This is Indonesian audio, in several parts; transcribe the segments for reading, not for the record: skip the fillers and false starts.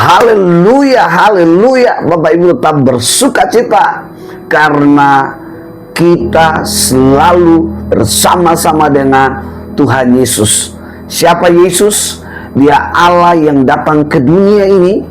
Haleluya, haleluya. Bapak Ibu tetap bersuka cita karena kita selalu bersama-sama dengan Tuhan Yesus. Siapa Yesus? Dia Allah yang datang ke dunia ini.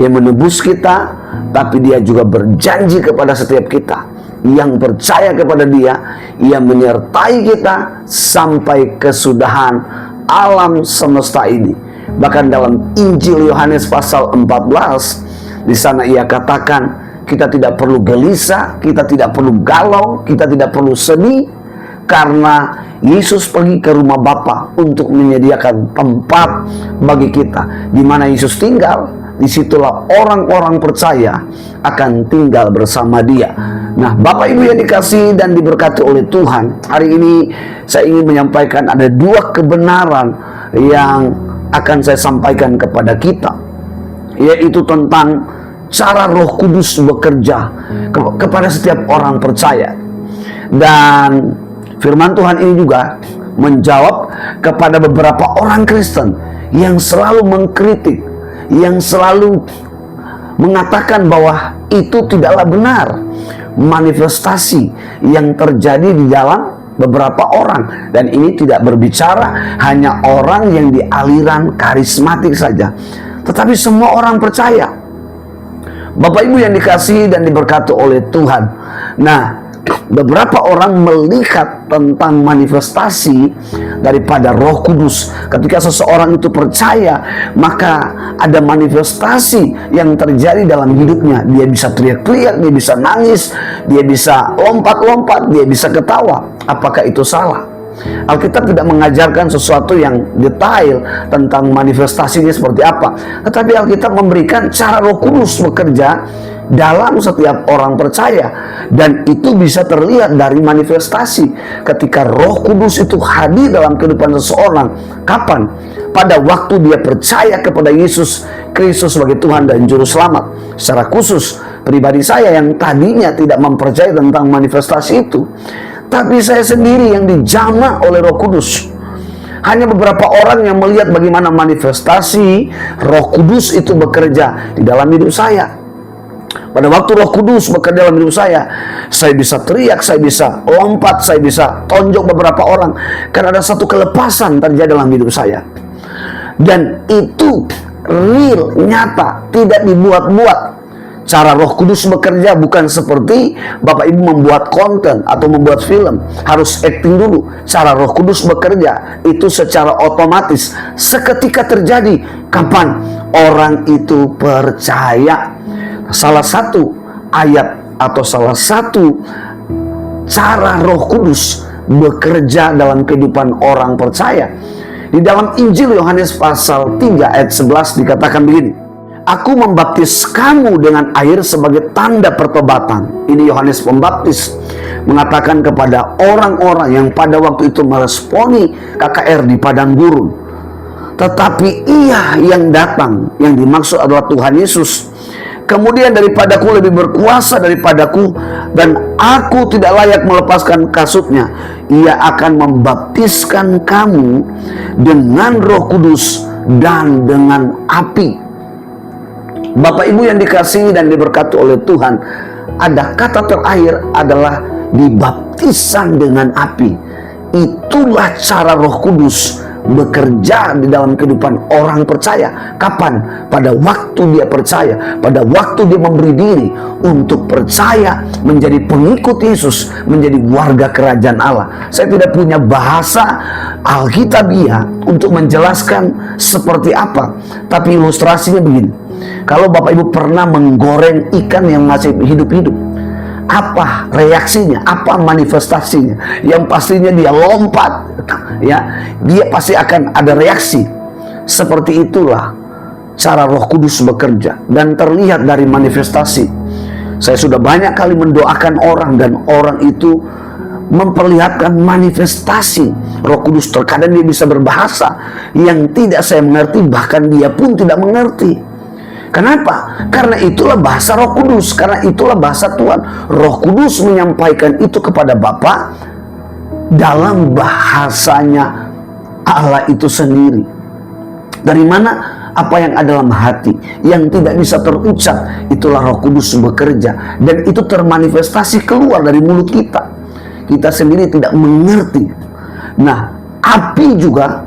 Dia menebus kita, tapi dia juga berjanji kepada setiap kita yang percaya kepada dia. Ia menyertai kita sampai kesudahan alam semesta ini. Bahkan dalam Injil Yohanes pasal 14, di sana ia katakan, kita tidak perlu gelisah, kita tidak perlu galau, kita tidak perlu sedih, karena Yesus pergi ke rumah Bapa untuk menyediakan tempat bagi kita. Di mana Yesus tinggal, disitulah orang-orang percaya akan tinggal bersama dia. Nah, Bapak Ibu yang dikasihi dan diberkati oleh Tuhan, hari ini saya ingin menyampaikan ada dua kebenaran yang akan saya sampaikan kepada kita, yaitu tentang cara Roh Kudus bekerja kepada setiap orang percaya. Dan firman Tuhan ini juga menjawab kepada beberapa orang Kristen yang selalu mengkritik, yang selalu mengatakan bahwa itu tidaklah benar manifestasi yang terjadi di dalam beberapa orang. Dan ini tidak berbicara hanya orang yang di aliran karismatik saja, tetapi semua orang percaya. Bapak Ibu yang dikasihi dan diberkati oleh Tuhan. Nah, beberapa orang melihat tentang manifestasi daripada Roh Kudus. Ketika seseorang itu percaya, maka ada manifestasi yang terjadi dalam hidupnya. Dia bisa teriak-teriak, dia bisa nangis, dia bisa lompat-lompat, dia bisa ketawa. Apakah itu salah? Alkitab tidak mengajarkan sesuatu yang detail tentang manifestasinya seperti apa, tetapi Alkitab memberikan cara Roh Kudus bekerja dalam setiap orang percaya. Dan itu bisa terlihat dari manifestasi ketika Roh Kudus itu hadir dalam kehidupan seseorang. Kapan? Pada waktu dia percaya kepada Yesus Kristus sebagai Tuhan dan Juru Selamat. Secara khusus, pribadi saya yang tadinya tidak mempercayai tentang manifestasi itu, tapi saya sendiri yang dijamah oleh Roh Kudus. Hanya beberapa orang yang melihat bagaimana manifestasi Roh Kudus itu bekerja di dalam hidup saya. Pada waktu Roh Kudus bekerja dalam hidup saya bisa teriak, saya bisa lompat, saya bisa tonjok beberapa orang, karena ada satu kelepasan terjadi dalam hidup saya. Dan itu real, nyata, tidak dibuat-buat. Cara Roh Kudus bekerja bukan seperti Bapak Ibu membuat konten atau membuat film, harus acting dulu. Cara Roh Kudus bekerja itu secara otomatis seketika terjadi. Kapan? Orang itu percaya. Salah satu ayat atau salah satu cara Roh Kudus bekerja dalam kehidupan orang percaya, di dalam Injil Yohanes pasal 3 ayat 11 dikatakan begini, Aku membaptis kamu dengan air sebagai tanda pertobatan. Ini Yohanes Pembaptis mengatakan kepada orang-orang yang pada waktu itu meresponi KKR di padang gurun. Tetapi ia yang datang, yang dimaksud adalah Tuhan Yesus, kemudian daripadaku lebih berkuasa daripadaku, dan aku tidak layak melepaskan kasutnya. Ia akan membaptiskan kamu dengan Roh Kudus dan dengan api. Bapak Ibu yang dikasihi dan diberkati oleh Tuhan, ada kata terakhir adalah dibaptisan dengan api. Itulah cara Roh Kudus bekerja di dalam kehidupan orang percaya. Kapan? Pada waktu dia percaya, pada waktu dia memberi diri untuk percaya menjadi pengikut Yesus, menjadi warga kerajaan Allah. Saya tidak punya bahasa Alkitabiah untuk menjelaskan seperti apa, tapi ilustrasinya begini. Kalau Bapak Ibu pernah menggoreng ikan yang masih hidup-hidup, apa reaksinya, apa manifestasinya? Yang pastinya dia lompat, ya, dia pasti akan ada reaksi. Seperti itulah cara Roh Kudus bekerja dan terlihat dari manifestasi. Saya sudah banyak kali mendoakan orang dan orang itu memperlihatkan manifestasi Roh Kudus. Terkadang dia bisa berbahasa yang tidak saya mengerti, bahkan dia pun tidak mengerti. Kenapa? Karena itulah bahasa Roh Kudus, karena itulah bahasa Tuhan. Roh Kudus menyampaikan itu kepada Bapa dalam bahasanya Allah itu sendiri. Dari mana apa yang ada dalam hati, yang tidak bisa terucap, itulah Roh Kudus bekerja. Dan itu termanifestasi keluar dari mulut kita. Kita sendiri tidak mengerti. Nah, api juga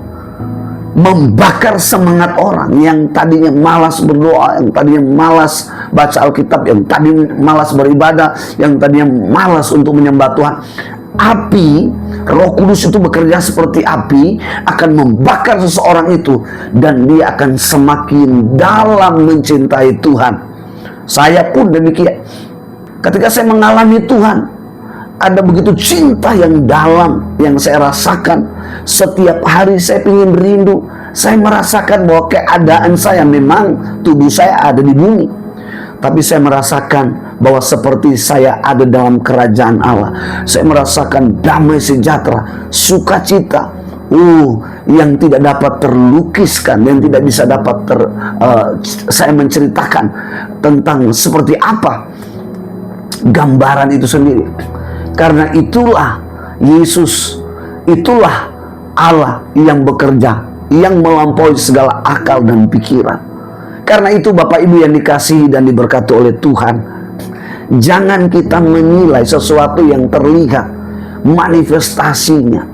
membakar semangat orang yang tadinya malas berdoa, yang tadinya malas baca Alkitab, yang tadinya malas beribadah, yang tadinya malas untuk menyembah Tuhan. Api, Roh Kudus itu bekerja seperti api, akan membakar seseorang itu, dan dia akan semakin dalam mencintai Tuhan. Saya pun demikian. Ketika saya mengalami Tuhan, ada begitu cinta yang dalam yang saya rasakan. Setiap hari saya ingin rindu. Saya merasakan bahwa keadaan saya, memang tubuh saya ada di bumi, tapi saya merasakan bahwa seperti saya ada dalam kerajaan Allah. Saya merasakan damai sejahtera, sukacita, yang tidak dapat terlukiskan, yang tidak bisa dapat saya menceritakan tentang seperti apa gambaran itu sendiri. Karena itulah Yesus, itulah Allah yang bekerja, yang melampaui segala akal dan pikiran. Karena itu Bapak Ibu yang dikasihi dan diberkati oleh Tuhan, jangan kita menilai sesuatu yang terlihat manifestasinya,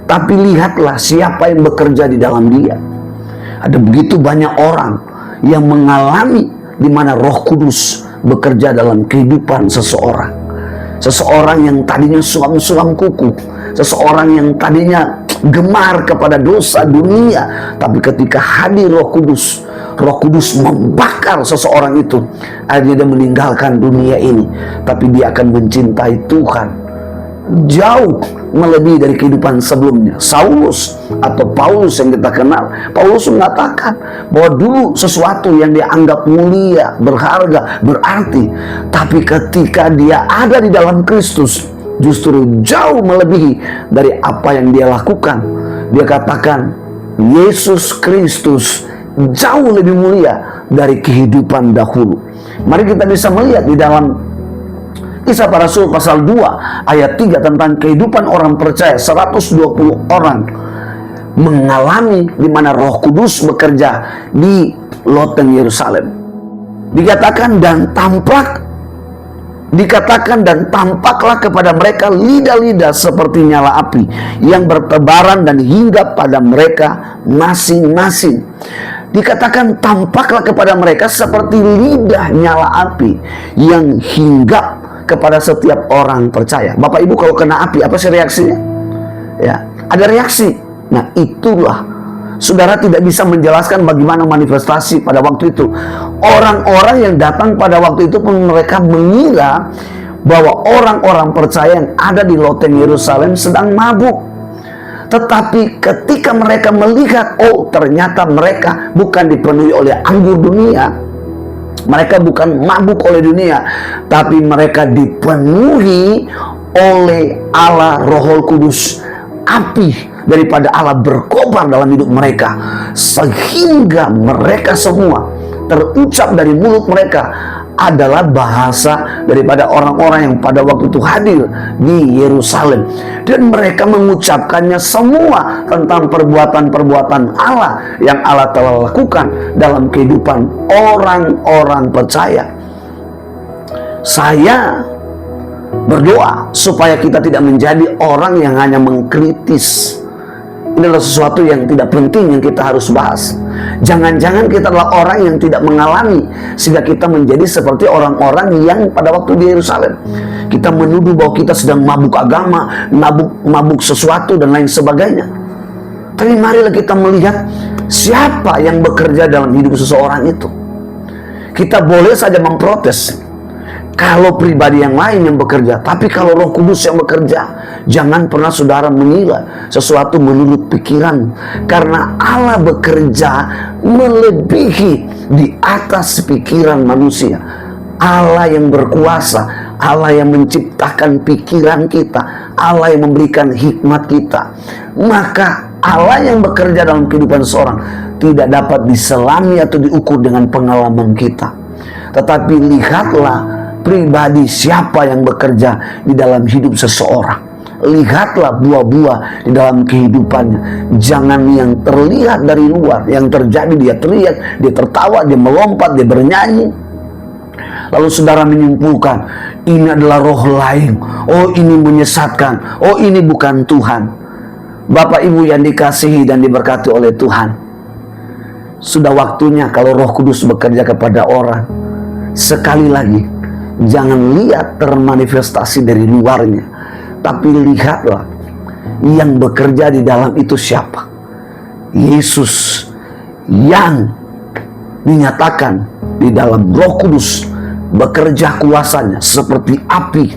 tapi lihatlah siapa yang bekerja di dalam dia. Ada begitu banyak orang yang mengalami di mana Roh Kudus bekerja dalam kehidupan seseorang. Seseorang yang tadinya suam-suam kuku, seseorang yang tadinya gemar kepada dosa dunia, tapi ketika hadir Roh Kudus membakar seseorang itu, akhirnya dia meninggalkan dunia ini, tapi dia akan mencintai Tuhan jauh melebihi dari kehidupan sebelumnya. Saulus atau Paulus yang kita kenal, Paulus mengatakan bahwa dulu sesuatu yang dia anggap mulia, berharga, berarti, tapi ketika dia ada di dalam Kristus, justru jauh melebihi dari apa yang dia lakukan. Dia katakan Yesus Kristus jauh lebih mulia dari kehidupan dahulu. Mari kita bisa melihat di dalam Kisah Para Rasul pasal 2 ayat 3 tentang kehidupan orang percaya. 120 orang mengalami di mana Roh Kudus bekerja di loteng Yerusalem. Dikatakan dan tampaklah kepada mereka lidah-lidah seperti nyala api yang bertebaran dan hinggap pada mereka masing-masing. Dikatakan tampaklah kepada mereka seperti lidah nyala api yang hinggap kepada setiap orang percaya. Bapak Ibu, kalau kena api, apa sih reaksinya? Ya, ada reaksi. Nah, itulah, saudara tidak bisa menjelaskan bagaimana manifestasi pada waktu itu. Orang-orang yang datang pada waktu itu pun mereka mengira bahwa orang-orang percaya yang ada di loteng Yerusalem sedang mabuk. Tetapi ketika mereka melihat, ternyata mereka bukan dipenuhi oleh anggur dunia, mereka bukan mabuk oleh dunia, tapi mereka dipenuhi oleh Allah Roh Kudus. Api daripada Allah berkobar dalam hidup mereka, sehingga mereka semua terucap dari mulut mereka adalah bahasa daripada orang-orang yang pada waktu itu hadir di Yerusalem, dan mereka mengucapkannya semua tentang perbuatan-perbuatan Allah yang Allah telah lakukan dalam kehidupan orang-orang percaya. Saya berdoa supaya kita tidak menjadi orang yang hanya mengkritis. Ini adalah sesuatu yang tidak penting yang kita harus bahas. Jangan-jangan kita adalah orang yang tidak mengalami, sehingga kita menjadi seperti orang-orang yang pada waktu di Yerusalem. Kita menuduh bahwa kita sedang mabuk agama, mabuk sesuatu dan lain sebagainya. Tapi marilah kita melihat siapa yang bekerja dalam hidup seseorang itu. Kita boleh saja memprotes kalau pribadi yang lain yang bekerja, tapi kalau Roh Kudus yang bekerja, jangan pernah saudara menilai sesuatu menurut pikiran, karena Allah bekerja melebihi di atas pikiran manusia. Allah yang berkuasa, Allah yang menciptakan pikiran kita, Allah yang memberikan hikmat kita. Maka Allah yang bekerja dalam kehidupan seorang tidak dapat diselami atau diukur dengan pengalaman kita. Tetapi lihatlah pribadi siapa yang bekerja di dalam hidup seseorang. lihatlah buah-buah di dalam kehidupannya. Jangan yang terlihat dari luar, yang terjadi dia teriak, dia tertawa, dia melompat, dia bernyanyi. Lalu saudara menyimpulkan, ini adalah roh lain. Oh, ini menyesatkan. Oh, ini bukan Tuhan. Bapak Ibu yang dikasihi dan diberkati oleh Tuhan, sudah waktunya kalau Roh Kudus bekerja kepada orang, sekali lagi, jangan lihat termanifestasi dari luarnya, tapi lihatlah yang bekerja di dalam itu siapa. Yesus yang dinyatakan di dalam Roh Kudus bekerja kuasanya seperti api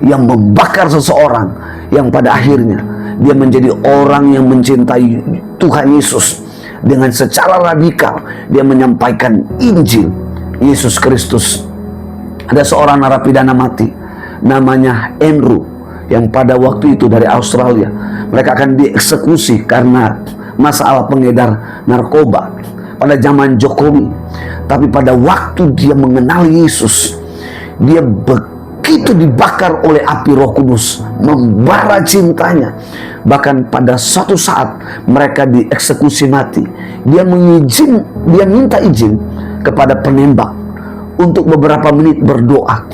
yang membakar seseorang, yang pada akhirnya dia menjadi orang yang mencintai Tuhan Yesus. Dengan secara radikal dia menyampaikan Injil Yesus Kristus. Ada seorang narapidana mati namanya Andrew, yang pada waktu itu dari Australia. Mereka akan dieksekusi karena masalah pengedar narkoba pada zaman Jokowi. Tapi pada waktu dia mengenal Yesus, dia begitu dibakar oleh api Roh Kudus, membara cintanya. Bahkan pada suatu saat mereka dieksekusi mati, dia minta izin kepada penembak untuk beberapa menit berdoa.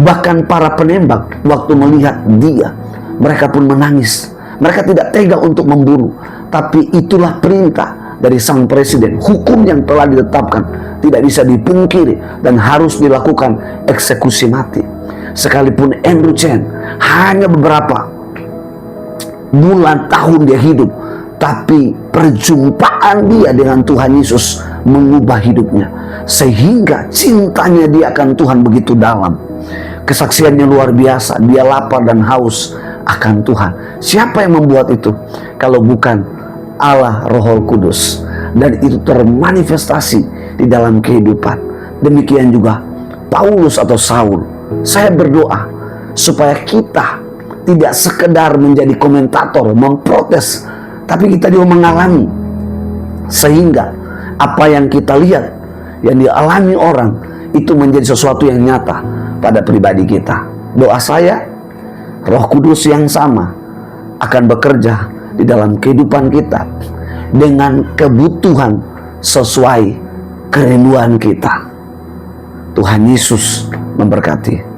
Bahkan para penembak waktu melihat dia, mereka pun menangis. Mereka tidak tega untuk membunuh, tapi itulah perintah dari sang presiden. Hukum yang telah ditetapkan tidak bisa dipungkiri dan harus dilakukan eksekusi mati. Sekalipun Andrew Chen hanya beberapa bulan tahun dia hidup, tapi perjumpaan dia dengan Tuhan Yesus mengubah hidupnya, sehingga cintanya dia akan Tuhan begitu dalam. Kesaksiannya luar biasa. Dia lapar dan haus akan Tuhan. Siapa yang membuat itu kalau bukan Allah Roh Kudus? Dan itu termanifestasi di dalam kehidupan. Demikian juga Paulus atau Saul. Saya berdoa supaya kita tidak sekedar menjadi komentator, memprotes, tapi kita juga mengalami, sehingga apa yang kita lihat, yang dialami orang, itu menjadi sesuatu yang nyata pada pribadi kita. Doa saya, Roh Kudus yang sama akan bekerja di dalam kehidupan kita dengan kebutuhan sesuai kerinduan kita. Tuhan Yesus memberkati.